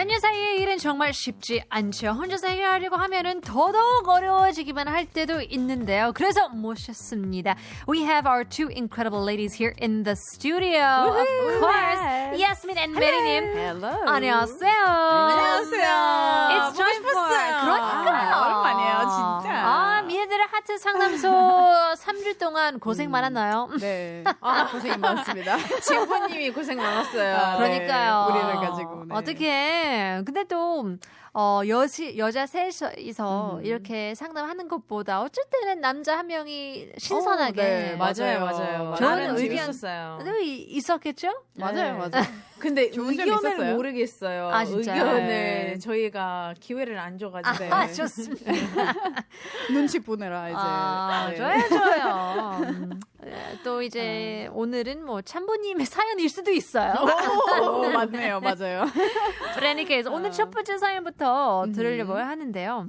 남녀 사이의 일은 정말 쉽지 않죠. 혼자서 해결하려고 하면은 더더욱 어려워지기만 할 때도 있는데요. 그래서 모셨습니다. We have our two incredible ladies here in the studio. Of course, Yasmin and 메리님. Hello. 안녕하세요. 안녕하세요. It's 보고 time for 싶었어요. 그러니까요. 오랜만이에요, 진짜. 미애들의 하트 상담소 3주 동안 고생 많았나요? 네. 고생이 많습니다. 친구님이 고생 많았어요. 그러니까요. 우리를 가지고. 네. 어떻게? 근데 또 여자 셋이서 이렇게 상담하는 것보다 어쩔 때는 남자 한 명이 신선하게 네, 맞아요. 좋은 의견 있었어요. 있었겠죠? 맞아요. 근데 좋은 점 의견을 있었어요? 모르겠어요. 아, 진짜요? 의견을 네. 저희가 기회를 안 줘가지고. 좋습니다. 눈치 보느라 이제. 네. 좋아요. 또 이제 오늘은 뭐 참부님의 사연일 수도 있어요. 오, 맞네요. 맞아요. 그러니까 오늘 첫 번째 사연부터 들으려고 하는데요.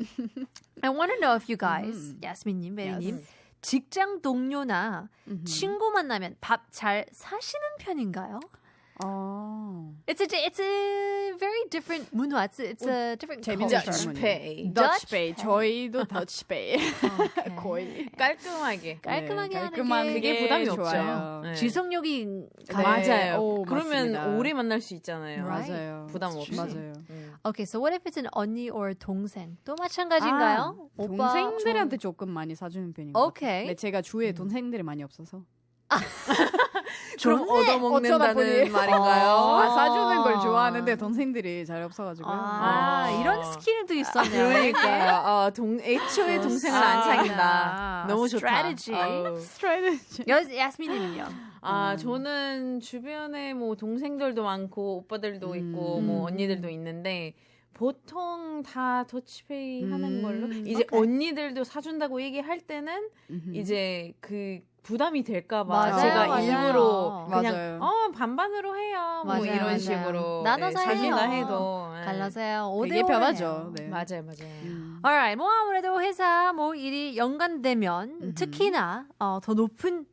I want to know if you guys, 야스민님, 메리님, 직장 동료나 친구 만나면 밥 잘 사시는 편인가요? It's a very different 문화. It's a different 재밌는 culture. Dutch pay. Dutch Bay. 저희도 Dutch Bay. 거의. 깔끔하게. 깔끔하게 하는 깔끔한 게 그게 부담이 좋아요. 없죠. 네. 지속력이 네. 맞아요. 오, 그러면 맞습니다. 오래 만날 수 있잖아요. Right. 맞아요. 부담 없이. 맞아요. Okay, so what if it's an 언니 or 동생? 또 마찬가지인가요? 오빠, 동생들한테 조금 많이 사주는 편인 것 같아요. 오케이. 근데 제가 주위에 동생들이 많이 없어서. 그럼 어쩌다 얻어먹는다는 보니. 말인가요? 사주는 걸 좋아하는데 동생들이 잘 없어가지고요. 이런 스킬도 있었네요. 그러니까 애초에 동생을 안 사귄다. 너무 좋다. Strategy. 아우. 스트레이트. 야스민님은요? 저는 주변에 뭐 동생들도 많고 오빠들도 있고 뭐 언니들도 있는데 보통 다 더치페이 하는 걸로 이제 오케이. 언니들도 사준다고 얘기할 때는 이제 그 부담이 될까봐 맞아요, 제가 맞아요. 일부러 그냥 맞아요. 반반으로 해요 뭐 맞아요, 이런 맞아요. 식으로 나눠서 해요. 자기나 해도 갈라서요. 되게 5대5 편하죠. 네. 맞아요. Alright, 뭐 아무래도 회사 뭐 일이 연관되면 특히나 더 높은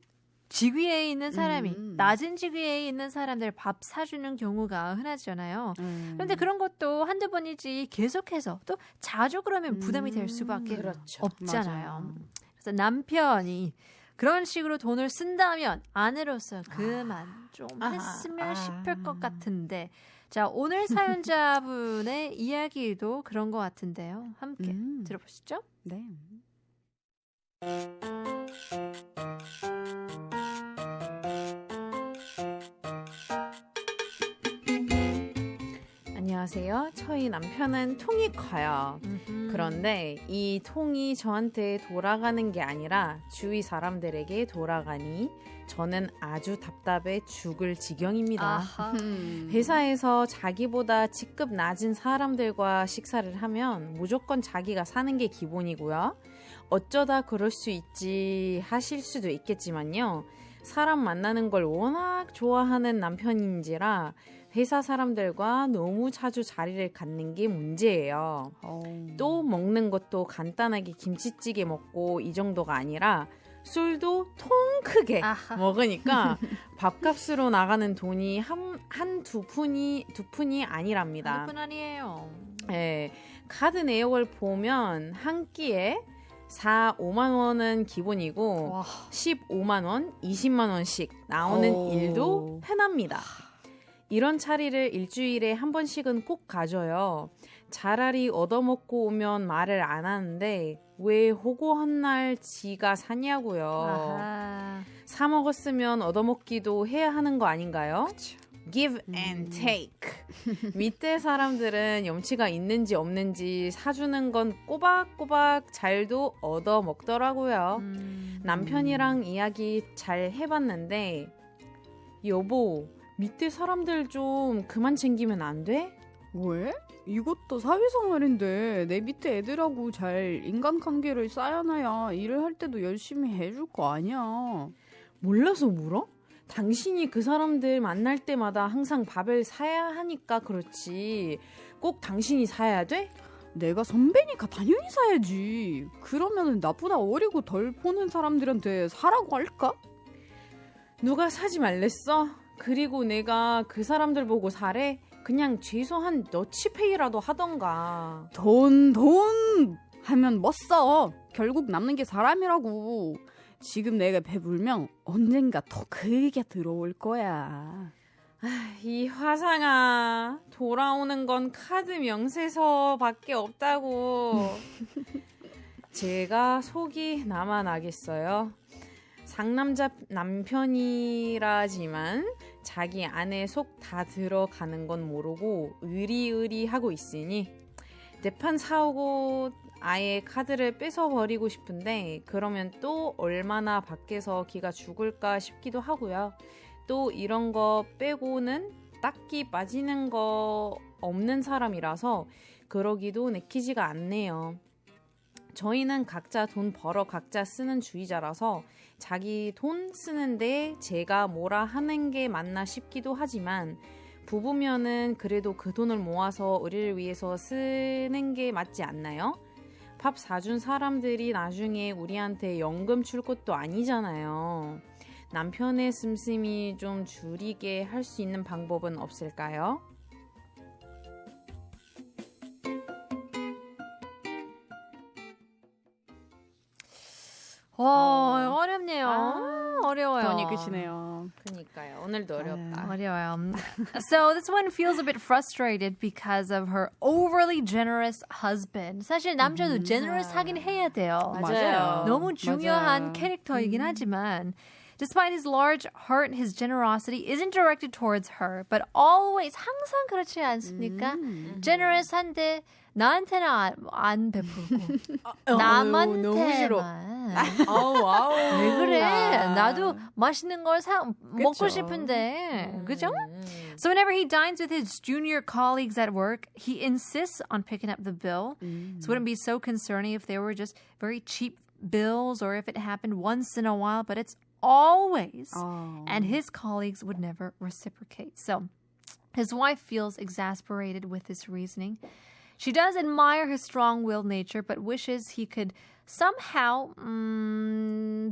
직위에 있는 사람이 낮은 직위에 있는 사람들 밥 사주는 경우가 흔하잖아요. 그런데 그런 것도 한두 번이지 계속해서 또 자주 그러면 부담이 될 수밖에 그렇죠. 없잖아요. 맞아요. 그래서 남편이 그런 식으로 돈을 쓴다면 아내로서 그만 좀 했으면 싶을 것 같은데 자 오늘 사연자분의 이야기도 그런 것 같은데요. 함께 들어보시죠. 네. 안녕하세요. 저희 남편은 통이 커요. 그런데 이 통이 저한테 돌아가는 게 아니라 주위 사람들에게 돌아가니 저는 아주 답답해 죽을 지경입니다. 아하. 회사에서 자기보다 직급 낮은 사람들과 식사를 하면 무조건 자기가 사는 게 기본이고요. 어쩌다 그럴 수 있지 하실 수도 있겠지만요. 사람 만나는 걸 워낙 좋아하는 남편인지라 회사 사람들과 너무 자주 자리를 갖는 게 문제예요. 또 먹는 것도 간단하게 김치찌개 먹고 이 정도가 아니라 술도 통 크게 아하. 먹으니까 밥값으로 나가는 돈이 두 푼이 아니랍니다. 한두 푼 아니에요. 네, 카드 내역을 보면 한 끼에 5만 원은 기본이고 와. 15만 원, 20만 원씩 나오는 일도 흔합니다. 이런 차리를 일주일에 한 번씩은 꼭 가져요. 차라리 얻어먹고 오면 말을 안 하는데 왜 호구한 날 지가 사냐고요. 아하. 사 먹었으면 얻어먹기도 해야 하는 거 아닌가요? 그쵸. Give and take. 밑에 사람들은 염치가 있는지 없는지 사주는 건 꼬박꼬박 잘도 얻어먹더라고요. 남편이랑 이야기 잘 해봤는데 여보 밑에 사람들 좀 그만 챙기면 안 돼? 왜? 이것도 사회생활인데 내 밑에 애들하고 잘 인간관계를 쌓아놔야 일을 할 때도 열심히 해줄 거 아니야. 몰라서 물어? 당신이 그 사람들 만날 때마다 항상 밥을 사야 하니까 그렇지. 꼭 당신이 사야 돼? 내가 선배니까 당연히 사야지. 그러면은 나보다 어리고 덜 보는 사람들한테 사라고 할까? 누가 사지 말랬어? 그리고 내가 그 사람들 보고 사래? 그냥 최소한 너치페이라도 하던가. 돈 하면 뭐 써? 결국 남는 게 사람이라고. 지금 내가 배불면 언젠가 더 크게 들어올 거야. 이 화상아, 돌아오는 건 카드 명세서밖에 없다고. 제가 속이 나만 알겠어요. 상남자 남편이라지만 자기 안에 속 다 들어가는 건 모르고 의리하고 있으니 대판 사오고 아예 카드를 뺏어버리고 싶은데 그러면 또 얼마나 밖에서 기가 죽을까 싶기도 하고요. 또 이런 거 빼고는 딱히 빠지는 거 없는 사람이라서 그러기도 내키지가 않네요. 저희는 각자 돈 벌어 각자 쓰는 주의자라서 자기 돈 쓰는데 제가 뭐라 하는 게 맞나 싶기도 하지만 부부면은 그래도 그 돈을 모아서 우리를 위해서 쓰는 게 맞지 않나요? 밥 사준 사람들이 나중에 우리한테 연금 줄 것도 아니잖아요. 남편의 씀씀이 좀 줄이게 할 수 있는 방법은 없을까요? 어렵네요. 어려워요. 돈이 끝이네요. 그러니까요. 오늘도 어렵다. 어려워요. So this one feels a bit frustrated because of her overly generous husband. 사실 남자도 generous 하긴 해야 돼요. 맞아요. 너무 중요한 맞아요. 캐릭터이긴 하지만 despite his large heart, his generosity isn't directed towards her, but always 항상 그렇지 않습니까? generous한데 나한테는 안 베풀고 너무 싫어. 남한테만 왜 그래? 나도 맛있는 걸 먹고 그쵸. 싶은데 그죠? So whenever he dines with his junior colleagues at work, he insists on picking up the bill. So it wouldn't be so concerning if they were just very cheap bills or if it happened once in a while, but it's always. And his colleagues would never reciprocate. So his wife feels exasperated with this reasoning. She does admire his strong-willed nature, but wishes he could somehow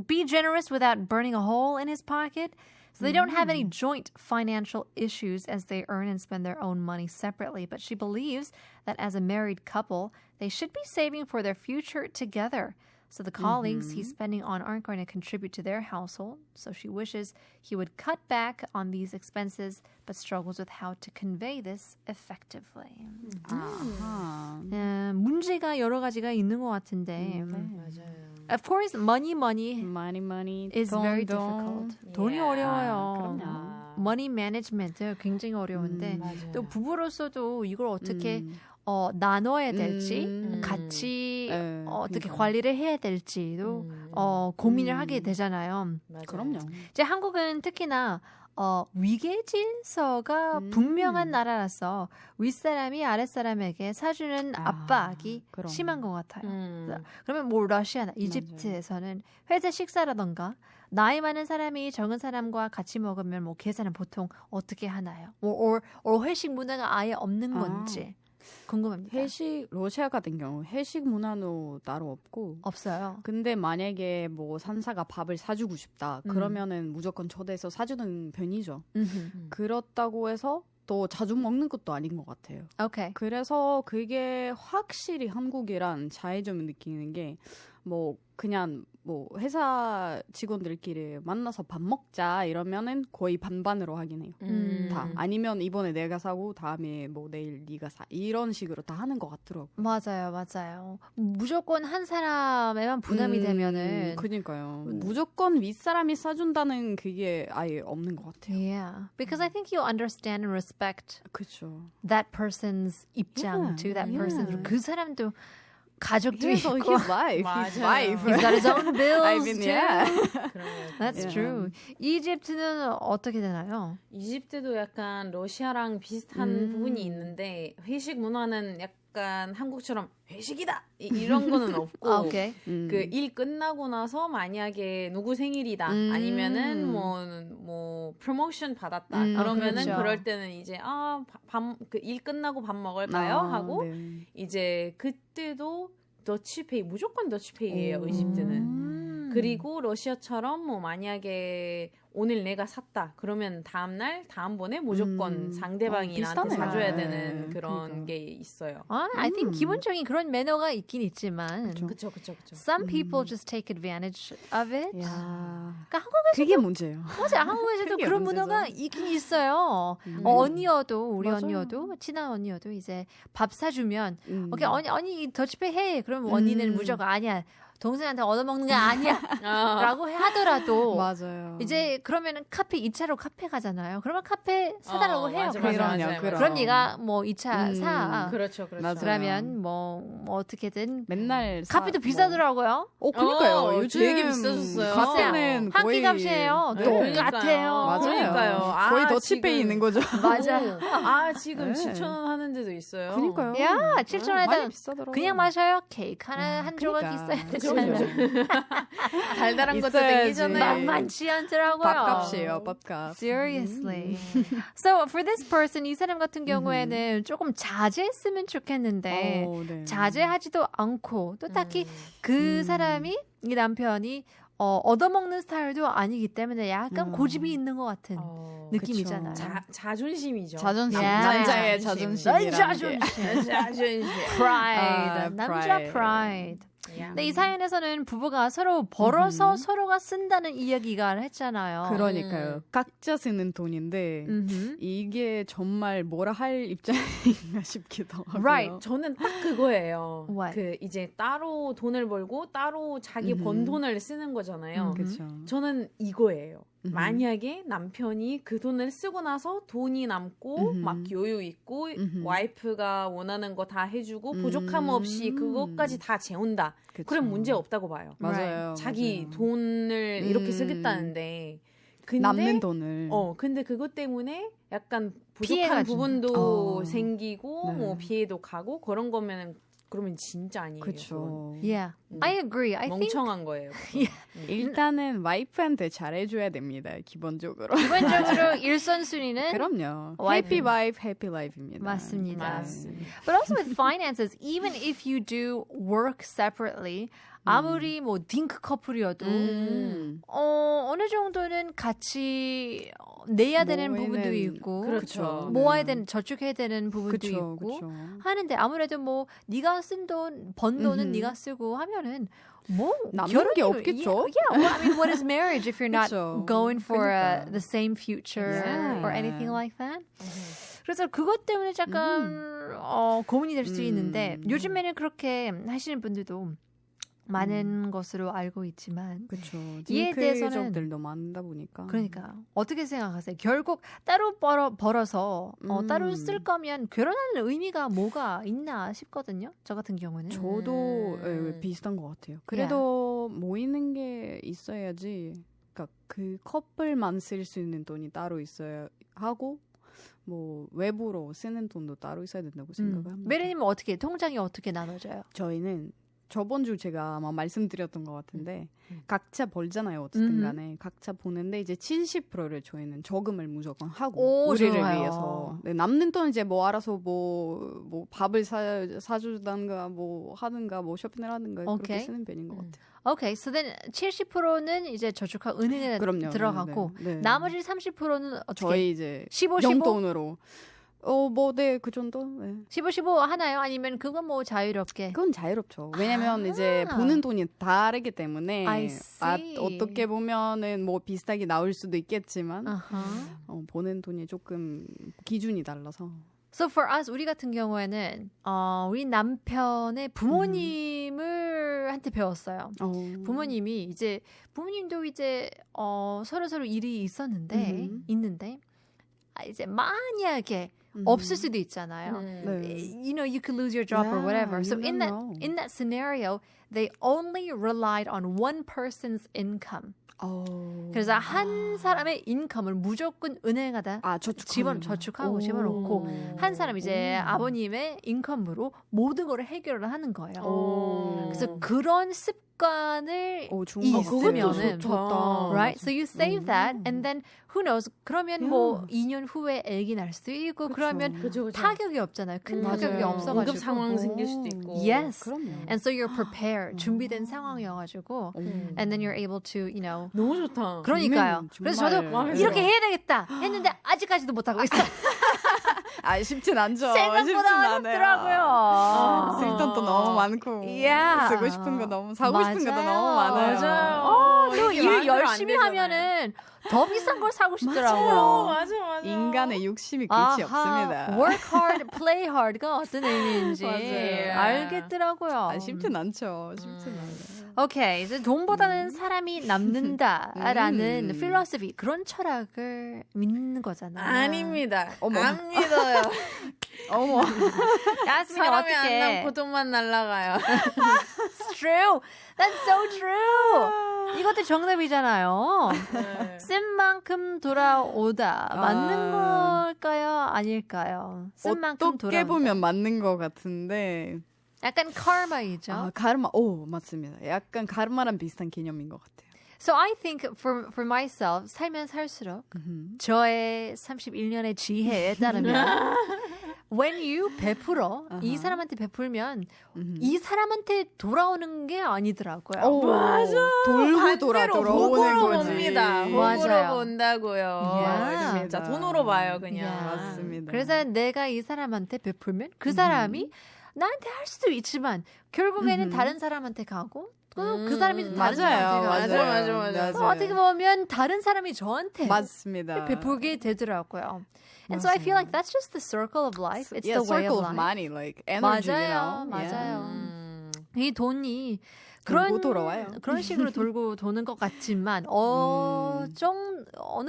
be generous without burning a hole in his pocket. So they don't have any joint financial issues as they earn and spend their own money separately. But she believes that as a married couple, they should be saving for their future together. So the colleagues he's spending on aren't going to contribute to their household. So she wishes he would cut back on these expenses, but struggles with how to convey this effectively. 문제가 여러 가지가 있는 것 같은데. 맞아요. Of course, money money is 돈, very 돈. difficult. 돈이 Yeah. 어려워요. 그럼요. money management 굉장히 어려운데 맞아요. 또 부부로서도 이걸 어떻게 나눠야 될지 같이 네, 어떻게 그러니까요. 관리를 해야 될지도 고민을 하게 되잖아요. 맞아요. 그럼요. 이제 한국은 특히나 위계 질서가 분명한 나라라서 윗사람이 아랫사람에게 사주는 압박이 그럼. 심한 것 같아요. 음. 그러면 뭐 러시아나 이집트에서는 회사 식사라던가 나이 많은 사람이 적은 사람과 같이 먹으면 뭐 계산은 보통 어떻게 하나요? or 회식 문화가 아예 없는 건지 궁금합니다. 회식 러시아 같은 경우 회식 문화도 따로 없고 없어요. 근데 만약에 뭐 산사가 밥을 사주고 싶다 그러면은 무조건 초대해서 사주는 편이죠. 그렇다고 해서 또 자주 먹는 것도 아닌 것 같아요. 오케이. 그래서 그게 확실히 한국이란 차이점을 느끼는 게 뭐 그냥 뭐 회사 직원들끼리 만나서 밥 먹자 이러면은 거의 반반으로 하긴 해요. 다 아니면 이번에 내가 사고 다음에 뭐 내일 네가 사 이런 식으로 다 하는 것 같더라고요. 맞아요. 무조건 한 사람에만 부담이 되면은 그니까요. 무조건 윗사람이 사준다는 그게 아예 없는 것 같아요. Yeah, because I think you understand and respect 그렇죠. that person's 입장 Yeah, to that person. yeah. 그 사람도 가족도 He's 있고 his life. His 맞아요. wife. he's got his own bills I mean, too. yeah. That's Yeah. true. 이집트는 어떻게 되나요? 이집트도 약간 러시아랑 비슷한 부분이 있는데 회식 문화는 약간 한국처럼 회식이다 이런 거는 없고 아, 오케이. 그 일 끝나고 나서 만약에 누구 생일이다 아니면은 뭐 프로모션 받았다 그러면은 그렇죠. 그럴 때는 이제 그 일 끝나고 밥 먹을까요 하고 네. 이제 그때도 더치페이 무조건 더치페이예요 이집트는. 그리고 러시아처럼 뭐 만약에 오늘 내가 샀다 그러면 다음날 다음번에 무조건 상대방이 나한테 비슷하네요. 사줘야 네. 되는 그런 그러니까. 게 있어요. I think 기본적인 그런 매너가 있긴 있지만 그쵸. some people just take advantage of it. 야, 그러니까 한국에서도 그게 문제예요. 맞아 한국에서도 그게 그런 문제죠. 문화가 있긴 있어요. 언니여도 우리 언니여도 친한 언니여도 이제 밥 사주면 오케이 언니 더치페이 해. 그럼 언니는 무조건 아니야. 동생한테 얻어먹는 게 아니야. 라고 하더라도 맞아요. 이제 그러면은 카페 2차로 카페 가잖아요. 그러면 카페 사달라고 해요. 맞아, 그래서 맞아. 그럼 네가 뭐 2차 사. 그렇죠. 맞아요. 그러면 뭐 어떻게든 맨날 카페도 비싸더라고요. 그러니까요. 요즘 되게 비싸졌어요. 카페는 한 거의 끼 값이에요. 네, 똑같아요. 맞아요. 그러니까요. 거의 아, 더치페이 지금- 있는 거죠. 맞아. 지금 네. 7,000원 하는 데도 있어요. 그러니까요. 야, 7,000원에다 많이 비싸더라고요. 그냥 마셔요. 케이크 하나 한 조각 그러니까. 있어야 되잖아요. 달달한 것도 있어야지. 땡기잖아요. 만만치 않더라고요. 밥값이에요, 밥값. Seriously. So for this person, 이 사람 같은 경우에는 조금 자제했으면 좋겠는데 네. 자제하지도 않고 또 딱히 그 사람이 이 남편이 얻어먹는 스타일도 아니기 때문에 약간 고집이 있는 것 같은 느낌이잖아요. 자존심이죠. 자존심. Yeah. 남자의 자존심. 자존심이라는 자존심. 게. 자존심. pride. 남자 pride. 근데 이 사연에서는 부부가 서로 벌어서 서로가 쓴다는 이야기가 했잖아요. 그러니까요. 각자 쓰는 돈인데 이게 정말 뭐라 할 입장인가 싶기도 하고요. Right. 저는 딱 그거예요. What? 그 이제 따로 돈을 벌고 따로 자기 번 돈을 쓰는 거잖아요. 그렇죠. 저는 이거예요. 만약에 남편이 그 돈을 쓰고 나서 돈이 남고 막 여유 있고 와이프가 원하는 거 다 해주고 부족함 없이 그것까지 다 재운다. 그쵸. 그럼 문제 없다고 봐요. 맞아요. 자기 맞아요. 돈을 이렇게 쓰겠다는데 근데 남는 돈을 근데 그것 때문에 약간 피해가 부족한 부분도 어. 생기고 네. 뭐 피해도 가고 그런 거면 그러면 진짜 아니에요. 그건. 그렇죠. Yeah, I agree. I think 멍청한 거예요. 일단은 와이프한테 잘해줘야 됩니다. 기본적으로. 기본적으로 1선순위는 그럼요. 와이프. 해피 와이프, 해피 라이프입니다. 맞습니다. 맞습니다. But also with finances, even if you do work separately, 아무리 뭐 딩크 커플이어도 어느 정도는 같이 내야 되는 부분도 있고 그렇죠. 모아야 되는 저축해야 되는 부분도 그쵸, 있고 그쵸. 하는데 아무래도 뭐 네가 쓴 돈, 번 돈은 네가 쓰고 하면은 뭐 남는 게 없겠죠? Yeah, well, I mean, what is marriage if you're not 그쵸. going for 그러니까. the same future Yeah. or anything like that? 그래서 그것 때문에 약간 고민이 될 수 있는데 요즘에는 그렇게 하시는 분들도 많은 것으로 알고 있지만 그렇죠. 이에 대해서는 딩크족들도 많다 보니까. 그러니까 어떻게 생각하세요? 결국 따로 벌어서 따로 쓸 거면 결혼하는 의미가 뭐가 있나 싶거든요. 저 같은 경우는. 저도 비슷한 것 같아요. 그래도 모이는 게 있어야지. 그러니까 그 커플만 쓸 수 있는 돈이 따로 있어야 하고 뭐 외부로 쓰는 돈도 따로 있어야 된다고 생각을 합니다. 메리님은 어떻게 통장이 어떻게 나눠져요? 저희는 저번 주 제가 아마 말씀드렸던 것 같은데 각자 벌잖아요. 어쨌든 간에 각자 보는데 이제 70%를 저희는 저금을 무조건 하고 오, 우리를 좋아요. 위해서 네, 남는 돈 이제 뭐 알아서 뭐 밥을 사주든가 뭐 하든가 뭐 쇼핑을 하든가 그렇게 오케이. 쓰는 편인 것 같아요. 오케이, so then 70%는 이제 저축하고 은행에 그럼요. 들어가고 네, 네. 나머지 30%는 어떻게? 저희 이제 15, 용돈으로 그 정도? 네. 15 하나요? 아니면 그건 뭐 자유롭게? 그건 자유롭죠. 왜냐면 이제 보는 돈이 다르기 때문에 I see. 어떻게 보면은 뭐 비슷하게 나올 수도 있겠지만 아하. 보는 돈이 조금 기준이 달라서. So for us, 우리 같은 경우에는 우리 남편의 부모님을 한테 배웠어요. 부모님이 이제 부모님도 이제 서로 일이 있었는데 있는데 이제 만약에 없을 수도 있잖아요. 네. You know, you could lose your job or whatever. So you in don't know. that scenario, they only relied on one person's income. 그래서 한 사람의 인컴을 무조건 은행에다 저축하고 집어넣고 한 사람 이제 아버님의 인컴으로 모든 걸 해결을 하는 거예요. 그래서 그런 습관 주권을 중복. 있으면은 좋다. right? So you save that and then who knows? 그러면 뭐 2년 후에 애기 날 수도 있고 그러면 그죠. 타격이 없잖아요. 큰 타격이 맞아요. 없어가지고 응급 상황 생길 수도 있고. Yes. 그럼요. And so you're prepared. 준비된 상황이어가지고 and then you're able to, you know. 너무 좋다. 그러니까요. 그래서 저도 마음에 이렇게 들어. 해야 되겠다 했는데 아직까지도 못하고 있어요. 쉽진 않죠. 생각보다 어렵더라고요. 쓸 돈도 너무 많고 Yeah. 쓰고 싶은 거 너무 사고 싶은 것도 맞아요. 너무 많아요. 맞아요. 또 이게 일 마음대로 안 열심히 되잖아요. 하면은 더 비싼 걸 사고 싶더라고요. 맞아. 인간의 욕심이 끝이 없습니다. Work hard, play hard가 어떤 의미인지 맞아요. 알겠더라고요. 쉽진 않죠. 쉽진 않아요. 오케이, 이제 돈보다는 사람이 남는다라는 필로소피 그런 철학을 믿는 거잖아요. 아닙니다. 어머. 안 믿어요. 어머. 야스민 사람이 안 어떻게? 남고 돈만 날라가요. That's true. That's so true. 이것도 정답이잖아요. 네. 쓴 만큼 돌아오다. 맞는 걸까요? 아닐까요? 쓴 만큼 어떻게 돌아오다. 보면 맞는 것 같은데 약간 카르마이죠. 가르마. 맞습니다. 약간 가르마랑 비슷한 개념인 것 같아요. So I think for myself 살면 살수록 저의 31년의 지혜에 따르면 when you 베풀어 이 사람한테 베풀면 이 사람한테 돌아오는 게 아니더라고요. 맞아. 돌고 돌아 복으로 돌아오는 거지. 봅니다. 맞아요. 복으로 본다고요. Yeah. 진짜 돈으로 봐요 그냥. Yeah. 맞습니다. 그래서 내가 이 사람한테 베풀면 그 사람이 나한테 할 수도 있지만 결국에는 다른 사람한테 가고 또 그 사람이 또 다른 사람한테 가고 맞아. 또 어떻게 보면 다른 사람이 저한테 맞습니다. 베풀게 되더라고요. And so I feel like that's just the circle of life. It's the way circle of of life. money, like energy, 맞아요, you know? 맞아요. Yeah. 이 돈이 돌고 돌아와요. 그런 식으로 돌고 도는 것 같지만 어느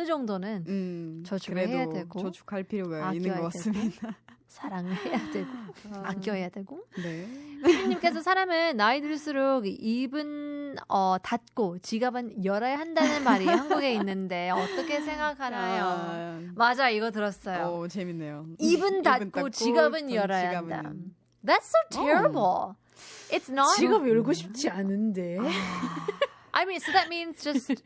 정도는 저축을 해야 그래도 되고 저축할 필요가 아껴야 있는 것 되고. 같습니다. 사랑을 해야 되고 아껴야 되고. 네. 님께서 사람은 나이 들수록 입은 닫고 지갑은 열어야 한다는 말이 한국에 있는데 어떻게 생각하나요? 맞아, 이거 들었어요. 재밌네요. 입은 닫고 지갑은 열어야 한다. That's so terrible. It's not. 지갑 열고 싶지 않은데. I mean, so that means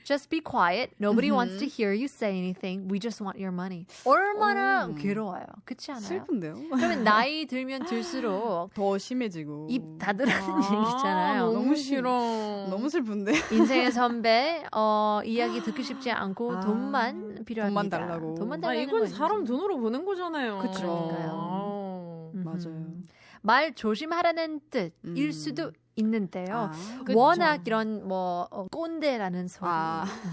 just be quiet. Nobody wants to hear you say anything. We just want your money. 얼마나 괴로워요. 그렇지 않아요? 슬픈데요? 그러면 나이 들면 들수록 더 심해지고. 입 닫으라는 얘기잖아요. 너무 싫어. 너무 슬픈데. 인생의 선배 이야기 듣기 쉽지 않고 돈만 필요합니다. 돈만 달라고. 돈만 달라는 이건 거지. 사람 돈으로 보는 거잖아요. 그러니까요. 맞아요. 말 조심하라는 뜻일 수도 있는데요. 그쵸. 워낙 이런 꼰대라는 소리,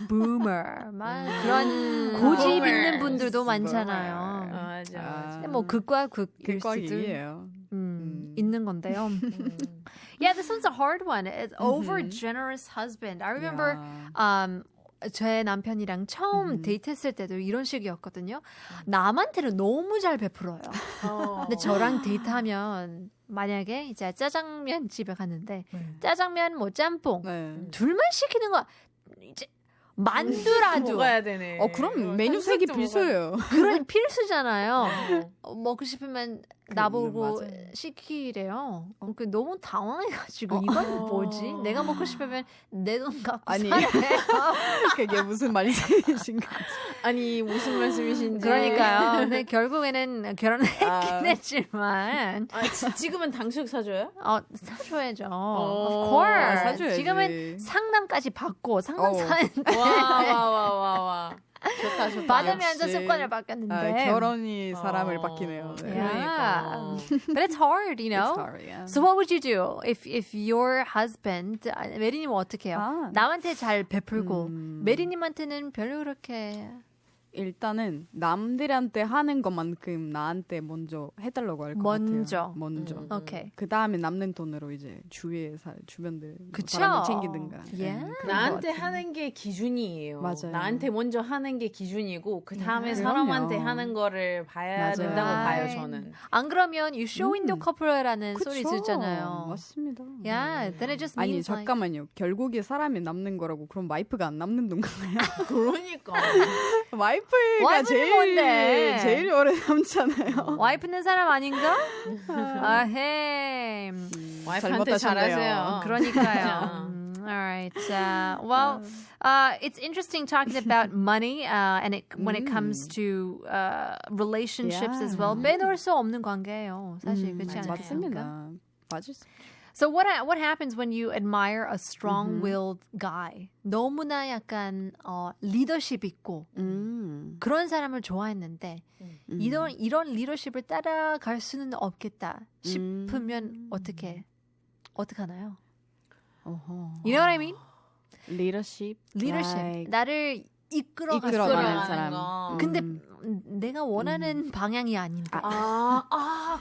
boomer, 막 그런 고집 있는 분들도 많잖아요. 맞아. 뭐 극과 극일 극과 수도 극이에요. 있는 건데요. Yeah, this one's a hard one. It's over generous husband. I remember 제 남편이랑 처음 데이트했을 때도 이런 식이었거든요. 남한테는 너무 잘 베풀어요. 근데 저랑 데이트하면 만약에 이제 짜장면 집에 갔는데 짜장면 뭐 짬뽕 둘만 시키는 거 이제 만두라도 먹어야 되네. 그럼 메뉴 색이 필수예요. 그런 필수잖아요. 먹고 싶으면 나보고 맞아요. 시키래요. 그 너무 당황해가지고 이건 뭐지? 내가 먹고 싶으면 내 돈 갖고 아니. 사래. 그게 무슨 말이신가? 아니 무슨 말씀이신지. 그러니까요. 근데 결국에는 결혼했긴 했지만 지금은 당숙 사줘요? 사줘야죠. Of course. 사줘야지. 지금은 상담까지 받고 상담 사는데 와. 좋다. 받으면서 역시. 습관을 바뀌었는데. 결혼이 사람을 바뀌네요. 네. Yeah. But it's hard, you know. It's hard, yeah. So what would you do if your husband, 메리님은 어떻게 해요? 남한테 잘 베풀고 메리님한테는 별로 그렇게 일단은 남들한테 하는 것만큼 나한테 먼저 해달라고 할 것 같아요. 먼저. 오케이. 그 다음에 남는 돈으로 이제 주변들 그쵸? 사람을 챙기든가. Yeah. 그런 것 나한테 같아요. 하는 게 기준이에요. 맞아요. 나한테 먼저 하는 게 기준이고 그 다음에 그럼요. 사람한테 하는 거를 봐야 맞아요. 된다고 봐요. Right. 저는. 안 그러면 you show window couple라는 그쵸. 소리 듣잖아요. 맞습니다. Yeah, then it just 아니 means like 잠깐만요. 결국에 사람이 남는 거라고 그럼 와이프가 안 남는 건가요? 그러니까. 와이프가 와이프는 뭔데? 제일 오래 남잖아요. 와이프 있는 사람 아닌가? 아헤. 와이프한테 잘못하셨네요. 잘하세요. 그러니까요. right. Well, it's interesting talking about money and when it comes to relationships as well. 빼놓을 수 없는 관계예요. 사실 그렇지 않습니까? 맞습니다. 맞을 수. So what happens when you admire a strong-willed guy? 너무나 약간 리더십 있고 그런 사람을 좋아했는데 이런 리더십을 따라갈 수는 없겠다 싶으면 어떻게 하나요? You know what I mean? 리더십. Leadership. 나를 이끌어가는 이끌어가는 사람. 사람. 근데 내가 원하는 방향이 아닌데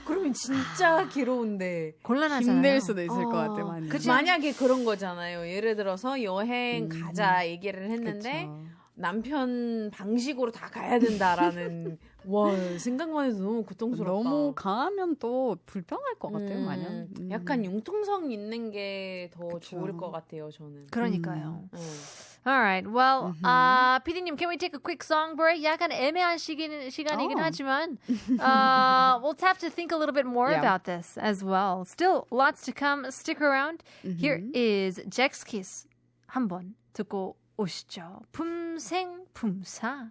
그러면 진짜 괴로운데. 곤란하잖아요. 힘들 수도 있을 것 같아 많이. 그치? 만약에 그런 거잖아요. 예를 들어서 여행 가자 얘기를 했는데 그쵸. 남편 방식으로 다 가야 된다라는 와 생각만 해도 너무 고통스럽다. 너무 강하면 또 불편할 것 같아요, 마냥. 약간 융통성 있는 게 더 그쵸. 좋을 것 같아요, 저는. 그러니까요. Alright, well, PD님, can we take a quick song break? 약간 애매한 시간이긴 하지만 we'll have to think a little bit more about this as well. Still, lots to come. Stick around. Here is Jack's Kiss. 한번 듣고 오시죠. 품생품사.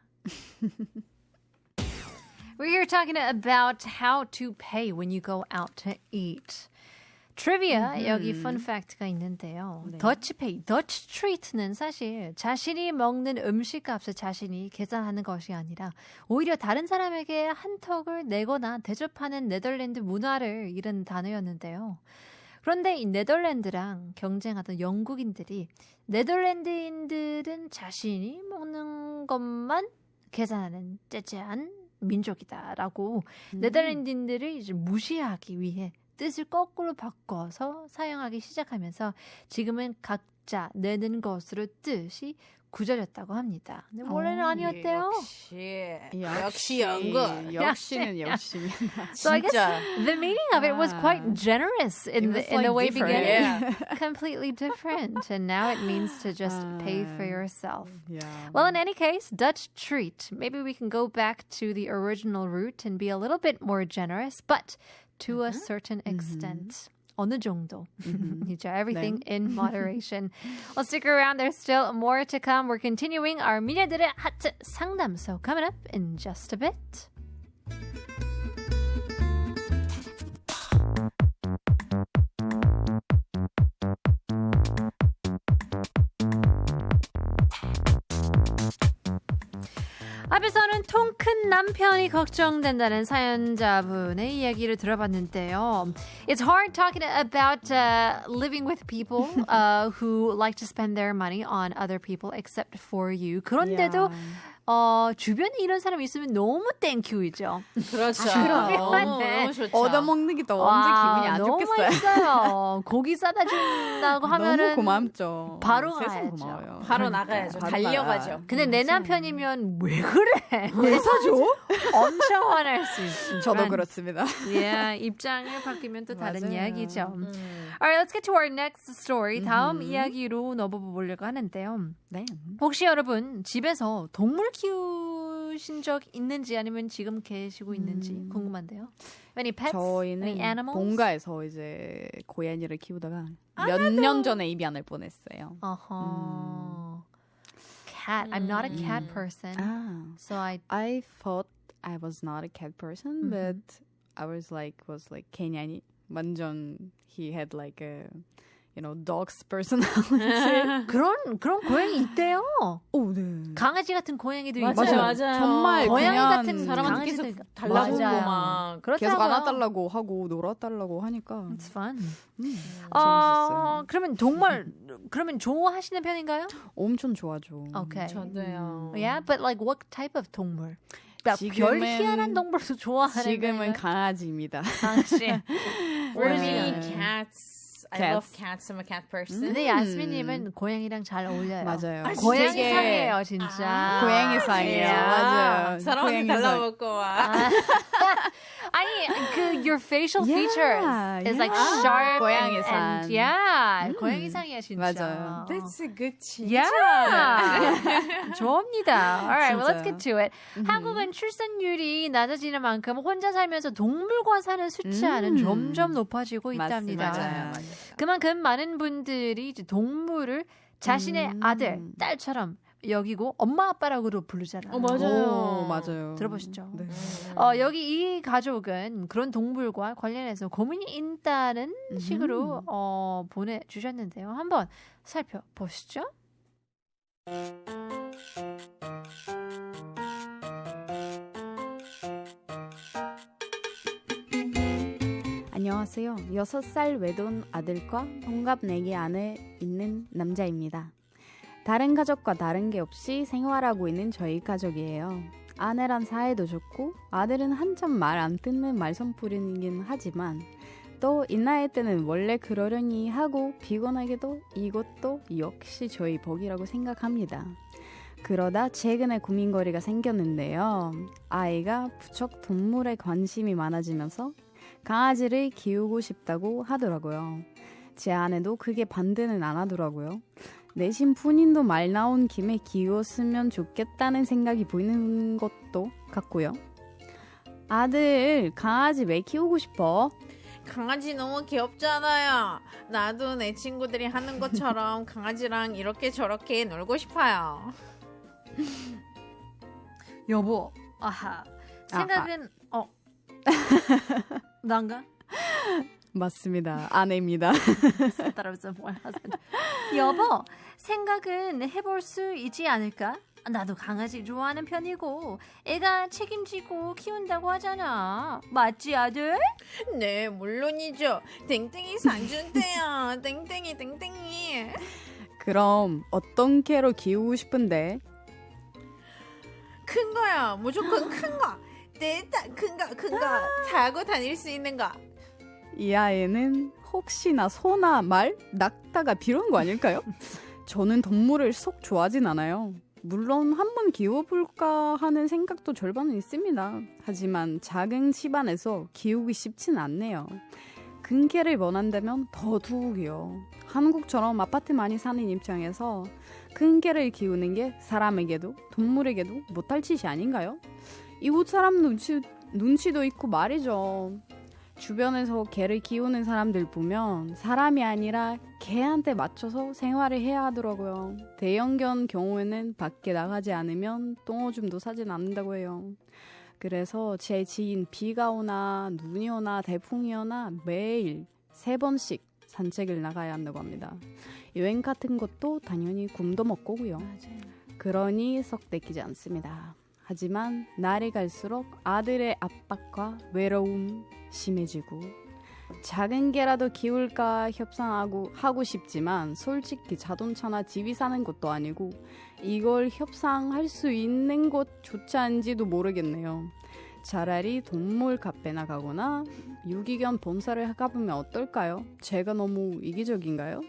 We're here talking about how to pay when you go out to eat. Trivia, 여기 fun fact가 있는데요. Dutch pay, Dutch treat는 사실 자신이 먹는 음식값을 자신이 계산하는 것이 아니라 오히려 다른 사람에게 한턱을 내거나 대접하는 네덜란드 문화를 이른 단어였는데요. 그런데 이 네덜란드랑 경쟁하던 영국인들이 네덜란드인들은 자신이 먹는 것만 계산하는 째째한 민족이다라고 네덜란드인들을 이제 무시하기 위해 뜻을 거꾸로 바꿔서 사용하기 시작하면서 지금은 각자 내는 것으로 뜻이 굳어졌다고 합니다. 근데 원래는 아니었대요. 역시 영국. 역시는 역시입니다. So I guess the meaning of it was quite generous in the way beginning. Completely different. And now it means to just pay for yourself. Yeah. Well, in any case, Dutch treat. Maybe we can go back to the original root and be a little bit more generous, but to a certain extent. 어느 정도. Everything in moderation. Well, stick around. There's still more to come. We're continuing our 미녀들의 하트 상담소 coming up in just a bit. 앞에서는 통 큰 남편이 걱정된다는 사연자분의 이야기를 들어봤는데요. It's hard talking about living with people who like to spend their money on other people except for you. 그런데도 주변에 이런 사람이 있으면 너무 땡큐이죠. 그렇죠. 너무 좋죠. 얻어먹는 게 더 언제 기분이 안 너무 좋겠어요. 맛있어요. 고기 싸다 준다고 하면은 너무 고맙죠. 바로 세상 가야죠. 고마워요. 바로 나가야죠. 바로 달려가죠. 나가요. 근데 내 남편이면 왜 그래? 왜 사줘? 엄청 화날 수 있어요. 저도 그렇습니다. Yeah, 입장을 바뀌면 또 다른 맞아요. 이야기죠. Alright, let's get to our next story. 다음 이야기로 넘어보려고 하는데요. 네. 혹시 여러분 집에서 동물 키우신 적 있는지 아니면 지금 계시고 있는지 궁금한데요. Any pets? 저희는 Any animals? 본가에서 이제 고양이를 키우다가 몇 년 전에 입양을 보냈어요. Cat. I'm not a cat person. So I thought I was not a cat person, but I was like 개냥이. 완전 he had like a dog's personality. 그런 고양이 있대요. 오, 네. 강아지 같은 고양이들이 맞아요. 있어요. 정말 고양이 그냥 같은 사람한테 계속 강아지들 달라붙고 맞아요. 막 그렇다고요. 계속 안아달라고 하고 놀아달라고 하니까 It's fun. 재밌었어요. 그러면 좋아하시는 편인가요? 엄청 좋아죠. Okay. 저도요. Yeah, but like what type of 동물? 별 지금은- 희한한 동물도 좋아하는 지금은 강아지입니다. 강아지. For 네. me, cats. I Cats. love cats. I'm a cat person. 근데 야스민님은 고양이랑 잘 어울려요. 맞아요. 고양이 되게- 상이에요, 진짜. 고양이 상이에요. Yeah. 맞아요. 사람한테 고양이 상. 달라붙고 막. 아니, your facial Yeah, features is like yeah. sharp 고양이 and 상. yeah, 고양이 상이야 진짜. 맞아요. That's a good Yeah. 좋습니다. Alright, well, let's 진짜요. get to it. 한국은 출산율이 낮아지는 만큼 혼자 살면서 동물과 사는 숫자는 점점 높아지고 있답니다. 맞습니다. 맞아요. 그만큼 많은 분들이 이제 동물을 자신의 아들, 딸처럼 여기고 엄마 아빠라고도 부르잖아요. 맞아요. 맞아요. 들어보시죠. 네. 여기 이 가족은 그런 동물과 관련해서 고민이 있다는 식으로 보내주셨는데요. 한번 살펴보시죠. 안녕하세요. 6살 외돈 아들과 동갑 4개 아내 있는 남자입니다. 다른 가족과 다른 게 없이 생활하고 있는 저희 가족이에요. 아내랑 사이도 좋고 아들은 한참 말 안 듣는 말썽부리긴 하지만 또 이 나이 때는 원래 그러려니 하고 피곤하게도 이것도 역시 저희 복이라고 생각합니다. 그러다 최근에 고민거리가 생겼는데요. 아이가 부쩍 동물에 관심이 많아지면서 강아지를 키우고 싶다고 하더라고요. 제 아내도 그게 반대는 안 하더라고요. 내심 본인도 말 나온 김에 키웠으면 좋겠다는 생각이 보이는 것도 같고요. 아들, 강아지 왜 키우고 싶어? 강아지 너무 귀엽잖아요. 나도 내 친구들이 하는 것처럼 강아지랑 이렇게 저렇게 놀고 싶어요. 여보, 아하. 생각은 난가? 맞습니다. 아내입니다. Thought it was my husband. 여보, 생각은 해볼 수 있지 않을까? 나도 강아지 좋아하는 편이고 애가 책임지고 키운다고 하잖아. 맞지 아들? 네, 물론이죠. 땡땡이 사준대요. 땡땡이 땡땡이. 그럼 어떤 개로 키우고 싶은데? 큰 거야. 무조건 큰 거. 일단 큰 거. 타고 다닐 수 있는 거. 이 아이는 혹시나 소나 말, 낙타가 필요한 거 아닐까요? 저는 동물을 속 좋아하진 않아요. 물론 한번 키워볼까 하는 생각도 절반은 있습니다. 하지만 작은 집안에서 키우기 쉽진 않네요. 큰 개를 원한다면 더 두고요. 한국처럼 아파트 많이 사는 입장에서 큰 개를 키우는 게 사람에게도 동물에게도 못할 짓이 아닌가요? 이웃 사람 눈치도 있고 말이죠. 주변에서 개를 키우는 사람들 보면 사람이 아니라 개한테 맞춰서 생활을 해야 하더라고요. 대형견 경우에는 밖에 나가지 않으면 똥오줌도 싸진 않는다고 해요. 그래서 제 지인 비가 오나 눈이 오나 태풍이 오나 매일 3번씩 산책을 나가야 한다고 합니다. 여행 같은 것도 당연히 굶도 먹고 오고요. 그러니 썩 내키지 않습니다. 하지만 날이 갈수록 아들의 압박과 외로움 심해지고 작은 개라도 키울까 하고 싶지만 솔직히 자동차나 집이 사는 것도 아니고 이걸 협상할 수 있는 곳조차인지도 모르겠네요. 차라리 동물 카페나 가거나 유기견 본사를 가보면 어떨까요? 제가 너무 이기적인가요?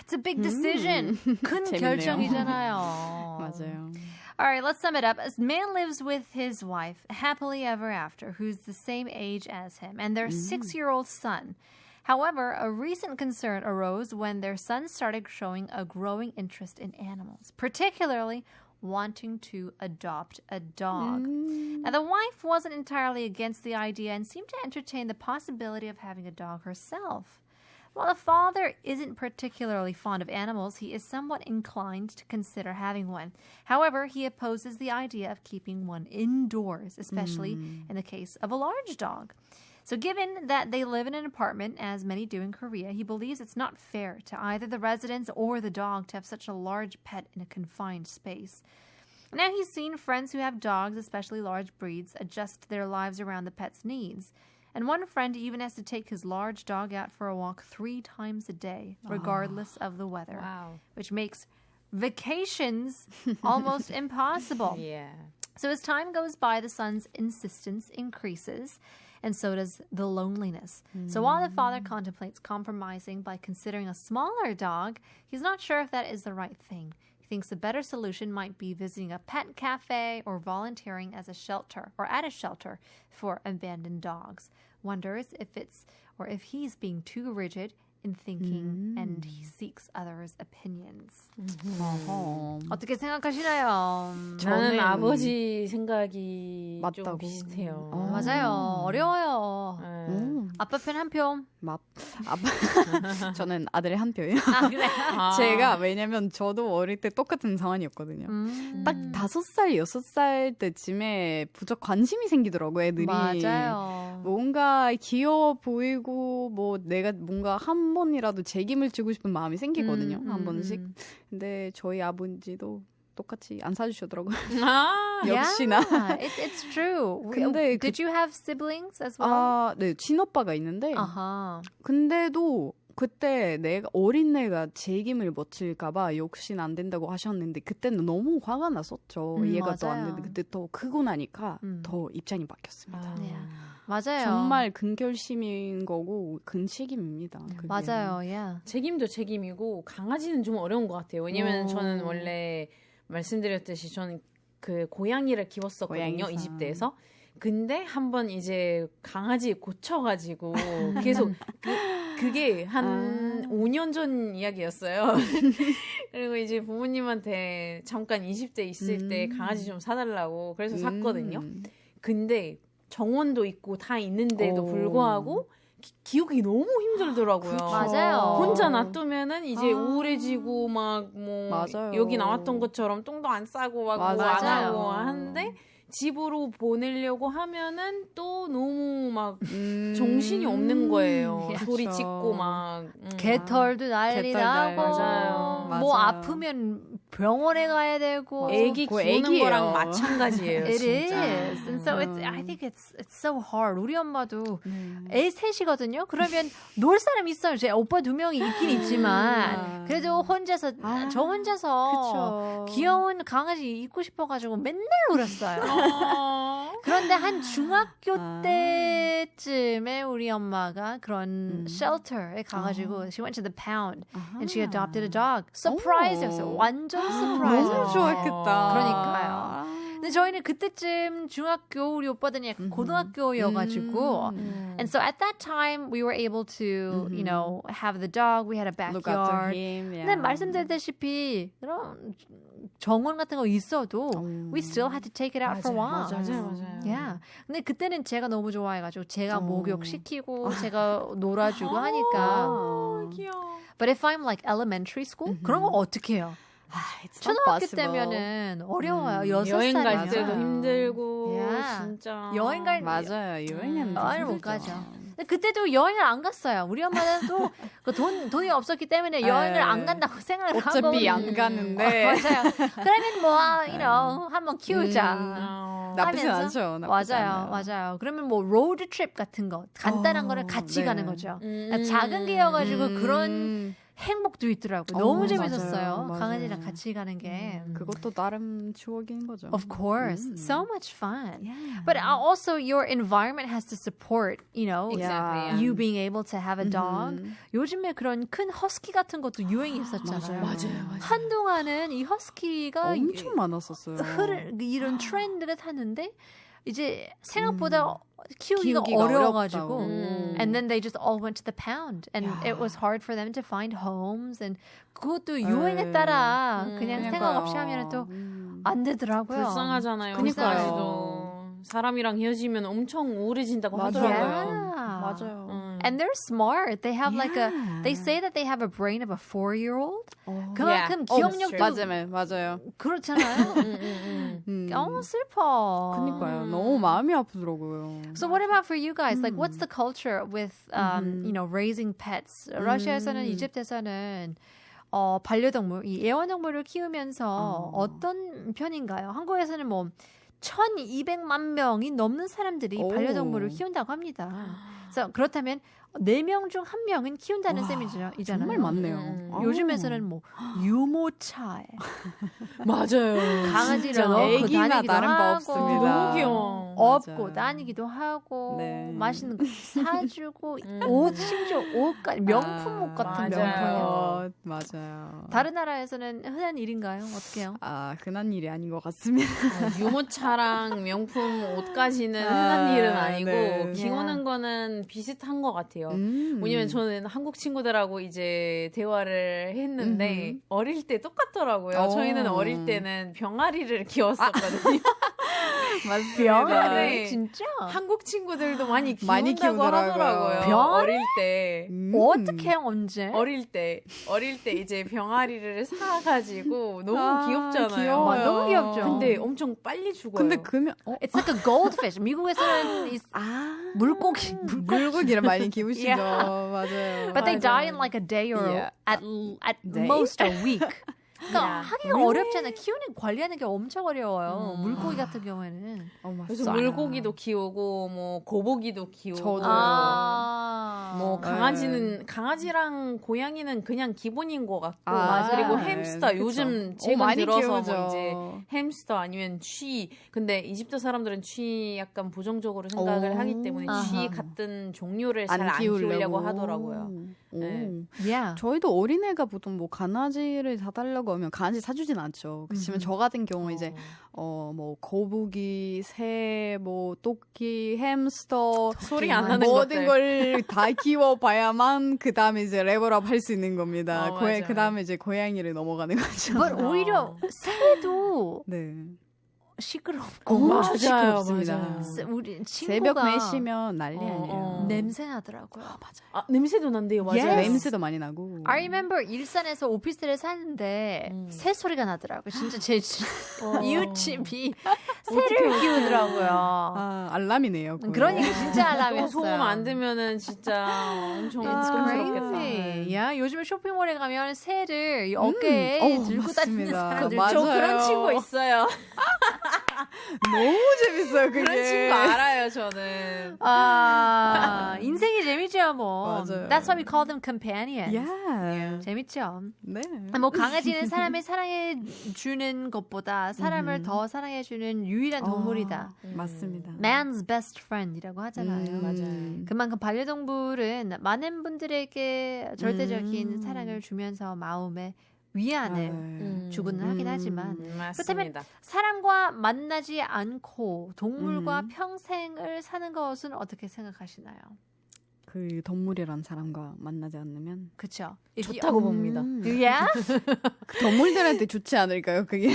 It's a big decision. 큰 재밌네요. 결정이잖아요. 맞아요. All right, let's sum it up. A man lives with his wife happily ever after, who's the same age as him, and their 6-year-old son. However, a recent concern arose when their son started showing a growing interest in animals, particularly wanting to adopt a dog. Now, the wife wasn't entirely against the idea and seemed to entertain the possibility of having a dog herself. While the father isn't particularly fond of animals, he is somewhat inclined to consider having one. However, he opposes the idea of keeping one indoors, especially in the case of a large dog. So given that they live in an apartment, as many do in Korea, he believes it's not fair to either the residents or the dog to have such a large pet in a confined space. Now he's seen friends who have dogs, especially large breeds, adjust their lives around the pet's needs. And one friend even has to take his large dog out for a walk 3 times a day, regardless of the weather, Wow. which makes vacations almost impossible. Yeah. So as time goes by, the son's insistence increases, and so does the loneliness. So while the father contemplates compromising by considering a smaller dog, he's not sure if that is the right thing. He thinks a better solution might be visiting a pet cafe or volunteering as a shelter or at a shelter for abandoned dogs. Wonders if he's being too rigid in thinking and he seeks others' opinions. 어허. 어떻게 생각하시나요? 나는 저는- 아버지 생각이 좀 맞다고. 비슷해요. 맞아요. 어려워요. 네. 아빠 편 한 표. 저는 아들의 한 표예요. 아, 그래. 제가 왜냐면 저도 어릴 때 똑같은 상황이었거든요. 딱 5살, 6살 때쯤에 부쩍 관심이 생기더라고요, 애들이. 맞아요. 뭔가 귀여워 보이고, 뭐, 내가 뭔가 한 번이라도 책임을 지고 싶은 마음이 생기거든요, 한 번씩. 근데 저희 아버지도 똑같이 안 사주시더라고요. 역시나. Yeah, it's true. 근데 Did you have siblings as well? 아, 네, 친오빠가 있는데, 아하. 근데도 그때 내가 어린애가 책임을 못 질까봐 욕심 안 된다고 하셨는데 그때는 너무 화가 났었죠. 이해가 또 안 맞아요. 되는데 그때 더 크고 나니까 더 입장이 바뀌었습니다. 네. 맞아요. 정말 큰 결심인 거고 큰 책임입니다. 그게. 맞아요. Yeah. 책임도 책임이고 강아지는 좀 어려운 것 같아요. 왜냐면 오. 저는 원래 말씀드렸듯이 저는 그 고양이를 키웠었거든요. 고양이사. 이집트에서. 근데 한번 이제 강아지 고쳐가지고 계속 그게 한 5년 전 이야기였어요. 그리고 이제 부모님한테 잠깐 이집트에 있을 때 강아지 좀 사달라고 그래서 샀거든요. 근데 정원도 있고 다 있는데도 오. 불구하고 기억이 너무 힘들더라고요. 맞아요. 혼자 놔두면은 이제 우울해지고 막 뭐 맞아요. 여기 나왔던 것처럼 똥도 안 싸고 막 뭐 안 맞아요. 하고 하는데 집으로 보내려고 하면은 또 너무 막 정신이 없는 거예요. 그쵸. 소리 짓고 막 개털도 난리 개털 나고 맞아요. 뭐 맞아요. 아프면 병원에 가야 되고 애기 그거 키우는 애기예요. 거랑 마찬가지예요. It 진짜. is. And so I think it's so hard. 우리 엄마도 애 셋이거든요. 그러면 놀 사람 있어요. 제 오빠 2명이 있긴 있지만 그래도 혼자서 저 혼자서 그쵸. 귀여운 강아지 입고 싶어가지고 맨날 울었어요. 그런데 한 중학교 때쯤에 우리 엄마가 그런 shelter에 가가지고 she went to the pound and she adopted a dog. Surprise였어요. 완전 surprise. 너무 좋았겠다. 그러니까요. 근데 저희는 그때쯤 중학교 우리 오빠들은 약간 고등학교여가지고 and so at that time we were able to you know have the dog. We had a Look after backyard. him. Yeah. 근데 말씀드렸다시피 그런 정원 같은 거 있어도 we still had to take it out for a while. 맞아요. Yeah. 근데 그때는 제가 너무 좋아해가지고 제가 목욕 시키고 제가 놀아주고 하니까. 귀여워. But if I'm like elementary school 그런 거 어떻게 해요? It's not 초등학교 possible. 때면은 어려워요. 6살 여행 갈 맞아요. 때도 힘들고 Yeah. 진짜 여행 갈 맞아요. 여행은 여행을 못 가죠. 근데 그때도 여행을 안 갔어요. 우리 엄마는 또 돈이 없었기 때문에 여행을 안 간다고 생각을 하고 어차피 안 가는데 맞아요. 그러면 뭐 you know 한번 키우자. 나쁘진 하면서. 않죠. 나쁘지 않아요. 맞아요. 그러면 뭐 로드 트립 같은 거 간단한 거를 같이 네. 가는 거죠. 작은 게여가지고 그런 행복도 있더라고요. 너무 재밌었어요. 맞아요. 강아지랑 같이 가는 게. 그것도 나름 추억인 거죠. Of course. So much fun. But also your environment has to support, you know, Exactly, you being able to have a dog. 요즘에 그런 큰 허스키 같은 것도 유행이 있었잖아요. 맞아요. 한동안은 이 허스키가 엄청 많았었어요. 이런 트렌드를 탔는데 이제 생각보다 키우기가 키우기가 어려워가지고 어렵다고. and then they just all went to the pound and it was hard for them to find homes and 그것도 유행에 따라 그냥 생각 없이 하면 또 안 되더라고요. 불쌍하잖아요. 그니까요. 강아지도 사람이랑 헤어지면 엄청 우울해진다고 맞아요. 하더라고요. 맞아요. And they're smart. They have like they say that they have a brain of a 4-year-old. 그만큼 기억력도 맞아요. 그렇잖아요. 슬퍼. 그니까요. 너무 마음이 아프더라고요. So what about for you guys? Like what's the culture with you know raising pets? 러시아에서는 이집트에서는 반려동물, 이 애완동물을 키우면서 어떤 편인가요? 한국에서는 뭐 1,200만 명이 넘는 사람들이 오. 반려동물을 키운다고 합니다. 그래서 그렇다면 4명 중 1명은 키운다는 셈이잖아요. 정말 많네요. 요즘에서는 뭐 유모차에 맞아요. 강아지를 넣고 애기나 다니기도 다른 바 하고 없습니다. 너무 귀여워. 업고 맞아요. 다니기도 하고 네. 맛있는 거 사주고 옷 심지어 옷까지 명품 옷 같은 맞아요. 명품. 맞아요. 다른 나라에서는 흔한 일인가요? 어떻게요? 흔한 일이 아닌 것 같습니다. 유모차랑 명품 옷까지는 흔한 일은 아니고 네. 키우는 거는 약간 비슷한 것 같아요. 왜냐면 저는 한국 친구들하고 이제 대화를 했는데 어릴 때 똑같더라고요. 저희는 어릴 때는 병아리를 키웠었거든요. 맞습니다. 네. 진짜? 한국 친구들도 많이 많이 키운다고 키우더라고요. 하더라고요. 병아리? 어릴 때. 어떻게 언제? 어릴 때 이제 병아리를 사가지고 너무 아, 귀엽잖아요. 귀여워요. 와, 너무 귀엽죠. 근데 엄청 빨리 죽어요. 근데 그러면 It's like a goldfish. 미국에서는 물고기. 물고기를 많이 키우시죠. 맞아요. But they die in like a day or Yeah. at Day? most a week. 그러니까 Yeah. 하기가 어렵잖아요. 키우는 관리하는 게 엄청 어려워요. 물고기 같은 경우에는. 그래서 물고기도 키우고 뭐 거북이도 키우고 저도요. 뭐 강아지랑 고양이는 그냥 기본인 것 같고 그리고 네. 햄스터 그쵸. 요즘 최근 많이 들어서 키우죠. 뭐 이제 햄스터 아니면 쥐 근데 이집트 사람들은 쥐 약간 부정적으로 생각을 하기 때문에 쥐 아하. 같은 종류를 잘 안 키우려고 하더라고요. 네. Yeah. 저희도 어린애가 보통 뭐 강아지를 사달라고 하면 강아지 사주진 않죠. 그렇지만 저 같은 경우 이제 뭐 거북이, 새, 뭐 토끼, 햄스터 소리 안 나는 모든 것들. 걸 다 키워봐야만 그 다음에 이제 레벨업 할 수 있는 겁니다. 맞아요. 그 다음에 이제 고양이를 넘어가는 거죠. But 오히려 새도 네. 시끄럽고 엄청 시끄럽습니다. 맞아요. 우리 새벽 친구가 4시면 난리 아니에요. 냄새 나더라고요. 아, 냄새도 난대요. 맞아요. Yes. 냄새도 많이 나고. I remember 일산에서 오피스텔에 사는데 새 소리가 나더라고요. 진짜 제 이웃집이 새를 키우더라고요. 아, 알람이네요. 그거. 그러니까 진짜 또 알람이었어요. 소음 안 들면은 진짜 엄청 It's 부끄럽겠다. crazy. 야, 요즘에 쇼핑몰에 가면 새를 이 어깨에 들고 다니는 맞습니다. 사람들 맞아요. 저 그런 친구 있어요. 너무 재밌어요, 그게. 그런 친구 알아요, 저는. 인생이 재밌죠, 뭐. 맞아요. That's why we call them companions. Yeah. 재밌죠. 네. 뭐 강아지는 사람을 사랑해 주는 것보다 사람을 더 사랑해 주는 유일한 동물이다. 맞습니다. Man's best friend이라고 하잖아요. 맞아요. 그만큼 반려동물은 많은 분들에게 절대적인 사랑을 주면서 마음의 위안을 주고는 하긴 하지만 맞습니다. 사람과 만나지 않고 동물과 평생을 사는 것은 어떻게 생각하시나요? 그 동물이란 사람과 만나지 않으면 그렇죠. 좋다고 봅니다. Yeah? 그 동물들한테 좋지 않을까요? 그게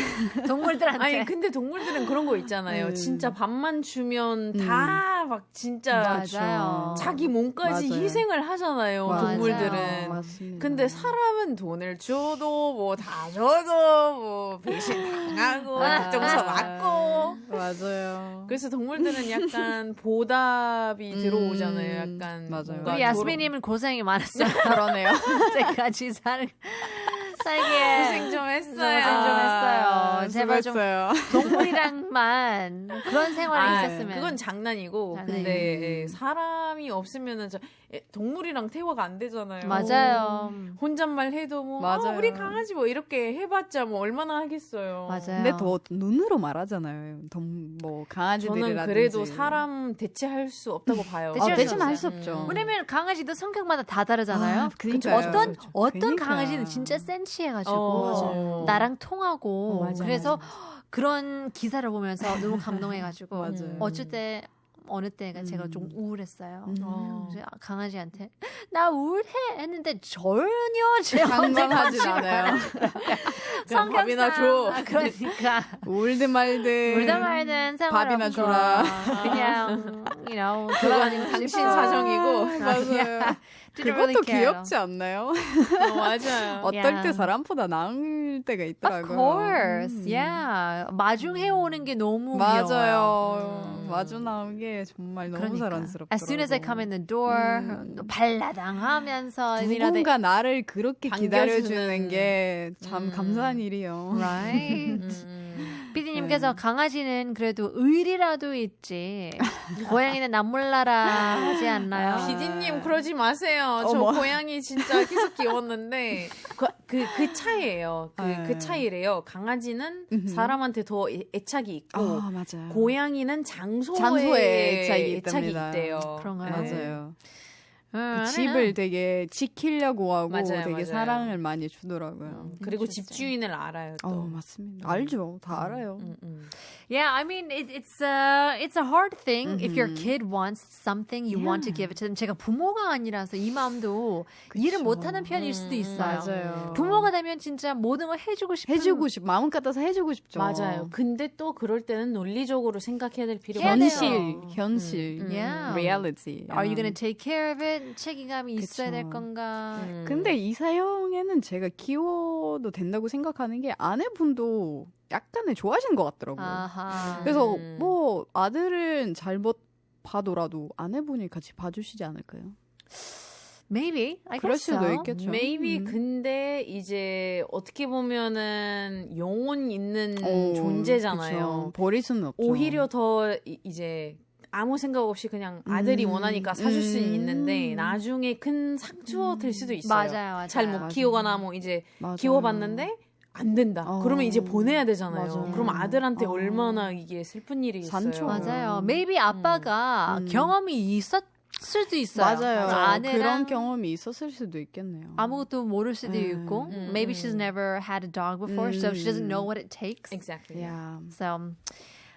동물들한테. 아니 근데 동물들은 그런 거 있잖아요. 진짜 밥만 주면 다 막 진짜 맞아요. 자기 몸까지 맞아요. 희생을 하잖아요. 맞아요. 동물들은. 맞습니다. 근데 사람은 돈을 줘도 뭐 다 줘도 뭐 배신 당하고 정서 맞고 맞아요. 그래서 동물들은 약간 보답이 들어오잖아요. 약간 맞아요. 뭔가 우리 야스미님은 고생이 많았어요. 그러네요. 때까지 살기에 고생 좀 했어요. 고생 좀 했어요. 제발 좀 수고했어요. 동물이랑만 그런 생활이 있었으면. 그건 장난이고 장난이고. 근데 사람이 없으면은 동물이랑 대화가 안 되잖아요. 맞아요. 혼잣말 해도 뭐 맞아요. 우리 강아지 뭐 이렇게 해봤자 뭐 얼마나 하겠어요. 맞아요. 근데 더 눈으로 말하잖아요. 뭐 강아지들이라든지. 저는 그래도 사람 대체할 수 없다고 봐요. 대체할 수 대체는 없어요. 할 수 없죠. 왜냐면 강아지도 성격마다 다 다르잖아요. 그러니까요. 어떤 그러니까. 강아지는 진짜 센치해가지고 맞아요. 나랑 통하고 맞아요. 그래서 그런 기사를 보면서 너무 감동해가지고 맞아요. 어쩔 때 어느 때가 제가 좀 우울했어요. 어. 그래서 강아지한테 나 우울해 했는데 전혀 제 상관하진 않아요. 그냥 밥이나 줘. 그러니까 울든 말든. 울다 말든 밥이나 상관없고 줘라. 그냥 그건 돌아다니고 당신 싶어. 사정이고. 맞아요. Didn't really 그것도 care. 귀엽지 않나요? 맞아요. 어떨 Yeah. 때 사람보다 나을 때가 Of 있더라고요. course, yeah. 마중해 오는 게 너무 귀여워요. 맞아요. 마주 나온 게 정말 너무 그러니까. 사랑스럽더라고요. As soon as I come in the door, 발라당하면서 누군가 나를 그렇게 반겨주는. 기다려주는 게 참 감사한 일이요. right? 피디님께서 강아지는 그래도 의리라도 있지 고양이는 남몰라라 하지 않나요? 피디님 그러지 마세요. 저 고양이 진짜 계속 귀여웠는데 그 차이예요. 그 차이래요. 강아지는 사람한테 더 애착이 있고 아, 맞아요. 고양이는 장소에 장소에 애착이 애착이 있답니다. 있대요. 그런가요? 맞아요. 그 집을 되게 지키려고 하고 맞아요, 되게 맞아요. 사랑을 많이 주더라고요. 그리고 집주인을 알아요 또. 맞습니다. 알죠. 다 알아요. Yeah, I mean it's a hard thing if your kid wants something you want to give it to them. 제가 부모가 아니라서 이 마음도 이해를 못하는 편일 수도 있어요. 맞아요. 부모가 되면 진짜 모든 걸 해주고 싶은 마음 같아서 해주고 싶죠. 맞아요. 근데 또 그럴 때는 논리적으로 생각해야 될 필요가 해야 있어요. 현실, Yeah. reality. Are you gonna take care of it? 책임감이 있어야 될 그쵸. 건가? 근데 이사형에는 제가 키워도 된다고 생각하는 게 아내분도 약간의 좋아하시는 것 같더라고요. 아하. 그래서 뭐 아들은 잘못 봐도라도 아내분이 같이 봐주시지 않을까요? Maybe. I 그럴 guess 수도 so. 있겠죠. Maybe 근데 이제 어떻게 보면은 영혼 있는 존재잖아요. 그쵸. 버릴 수는 없죠. 오히려 더 이제 아무 생각 없이 그냥 아들이 원하니까 사줄 수는 있는데 나중에 큰 상처 될 수도 있어요. 맞아요. 잘 못 키우거나 뭐 이제 키워봤는데 안 된다. 그러면 이제 보내야 되잖아요. 맞아요. 그럼 아들한테 얼마나 이게 슬픈 일이 있어요. 산초. 맞아요. Maybe 아빠가 경험이 있었을 수도 있어요. 맞아요. 아내랑 그런 경험이 있었을 수도 있겠네요. 아무것도 모를 수도 있고. Maybe she's never had a dog before, so she doesn't know what it takes. Exactly. Yeah. So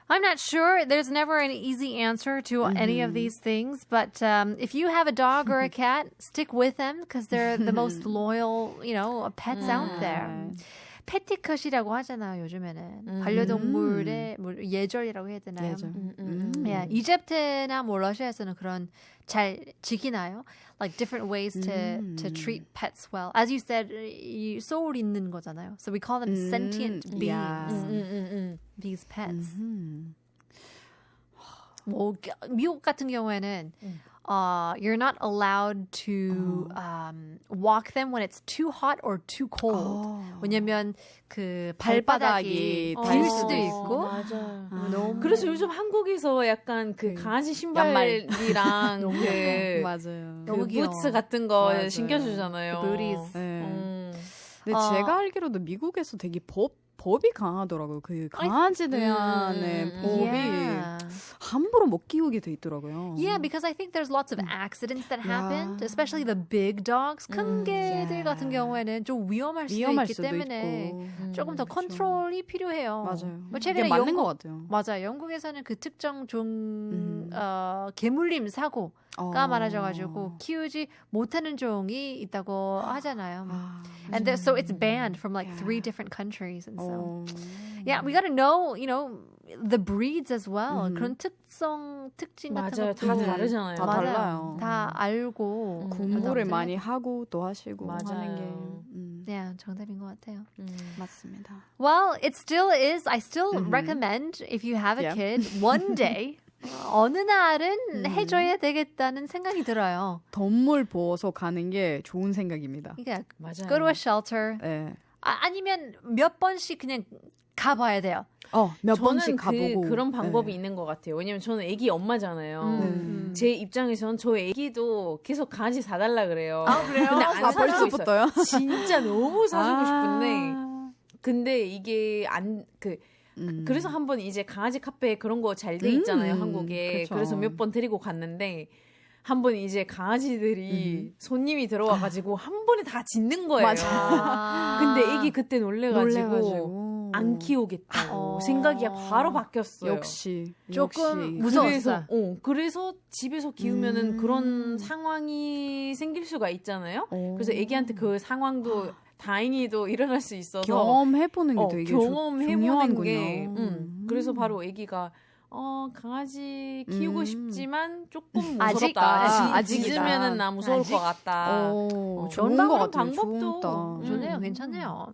I'm not sure. There's never an easy answer to any of these things. But if you have a dog or a cat, stick with them because they're the most loyal, pets out there. 패티컷이라고 하잖아요, 요즘에는. 반려동물의 예절이라고 해야 되나요? Yeah, 이집트나 뭐 러시아에서는 그런 잘 지키나요? Like different ways to treat pets well. As you said, 이 소울 있는 거잖아요. So we call them sentient beings. These pets. 뭐 미국 같은 경우에는 you're not allowed to walk them when it's too hot or too cold. 왜냐면 그 발바닥이 길 수도 있고. 맞아. 너무 그래서 요즘 한국에서 약간 그 강아지 신발이랑 그 맞아요. 너무 그 귀여워. 부츠 같은 거 맞아요. 신겨주잖아요. booties. 네. 근데 제가 알기로도 미국에서 되게 법이 강하더라고요. 그 강아지 대한의 법이 Yeah. 함부로 못 키우게 돼 있더라고요. Yeah, because I think there's lots of accidents that happened, especially the big dogs. 큰 개들 같은 경우에는 좀 위험할 수도 있기 수도 때문에 있고. 조금 더 컨트롤이 필요해요. 맞아요. 뭐 그게 최근에 맞는 것 같아요. 맞아. 영국에서는 그 특정 종 개물림 사고가 많아져가지고 키우지 못하는 종이 있다고 하잖아요. And so it's banned from like 3 different countries, and so yeah, we got to know, the breeds as well. 그런 특징 같은 맞아요. 것도 다 다르잖아요. 다 맞아요. 달라요. 다 알고 공부를 많이 하고 또 하시고 맞아요. 하는 게 네, 정답인 것 같아요. 맞습니다. Well, it still is. I still recommend if you have a Yeah. kid, one day 어느 날은 해줘야 되겠다는 생각이 들어요. 동물 보호소 가는 게 좋은 생각입니다. 그러니까 맞아요. go to a shelter. 네. 아니면 몇 번씩 그냥 가봐야 돼요. 몇 저는 번씩 가보고 그런 방법이 있는 것 같아요. 왜냐면 저는 애기 엄마잖아요. 제 입장에서는 저 애기도 계속 강아지 사달라 그래요. 아, 그래요? 근데 안 사주고 벌써부터요? 있어요. 진짜 너무 사주고 싶은데 근데 이게 그래서 한번 이제 강아지 카페 그런 거 잘 돼 있잖아요, 한국에. 그쵸. 그래서 몇 번 데리고 갔는데 한번 이제 강아지들이 손님이 들어와가지고 한 번에 다 짖는 거예요. 근데 애기 그때 놀래가지고 안 키우겠다고 생각이 바로 바뀌었어요. 역시 조금 그래서, 무서웠어요. 그래서 집에서 키우면은 그런 상황이 생길 수가 있잖아요. 그래서 애기한테 그 상황도 다행히도 일어날 수 있어서 경험해보는 게 되게 경험해보는 중요한군요. 게 그래서 바로 애기가 강아지 키우고 싶지만 조금 무섭다. 아직이다. 짖으면은 나 무서울 아직? 것 같다. 좋은 그런 것 같아요. 방법도 좋다. 좋네요, 괜찮네요.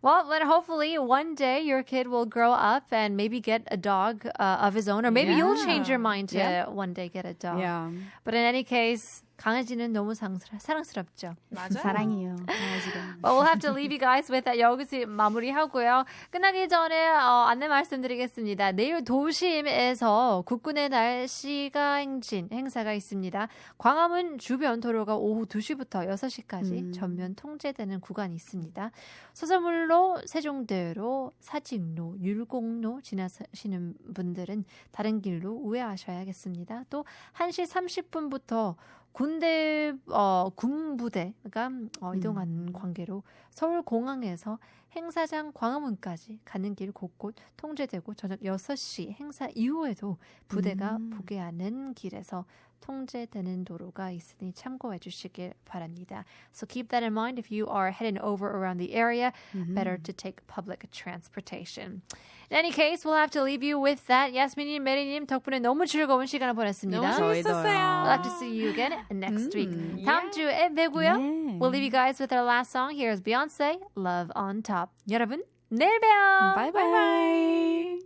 Well, then hopefully one day your kid will grow up and maybe get a dog of his own, or maybe you'll change your mind to one day get a dog. Yeah. But in any case, 강아지는 너무 사랑스럽죠. 맞아요. 사랑해요. 강아지가. But we'll have to leave you guys with that. 여기서 마무리하고요. 끝나기 전에 안내 말씀드리겠습니다. 내일 도심에서 국군의 날 시가행진 행사가 있습니다. 광화문 주변 도로가 오후 2시부터 6시까지 전면 통제되는 구간이 있습니다. 서서물로 세종대로 사직로, 율곡로 지나시는 분들은 다른 길로 우회하셔야겠습니다. 또 1시 30분부터 군부대가 이동하는 관계로 서울 공항에서 행사장 광화문까지 가는 길 곳곳 통제되고 저녁 6시 행사 이후에도 부대가 복귀하는 길에서 통제되는 도로가 있으니 참고해 주시길 바랍니다. So keep that in mind if you are heading over around the area. Better to take public transportation. In any case, we'll have to leave you with that. 야스민님, 메리님 덕분에 너무 즐거운 시간을 보냈습니다. 너무 재밌었어요. I'd like to see you again next week. 다음 주에 뵈고요. We'll leave you guys with our last song. Here's Beyonce, Love on Top. 여러분, 내일 봬요. 바이바이.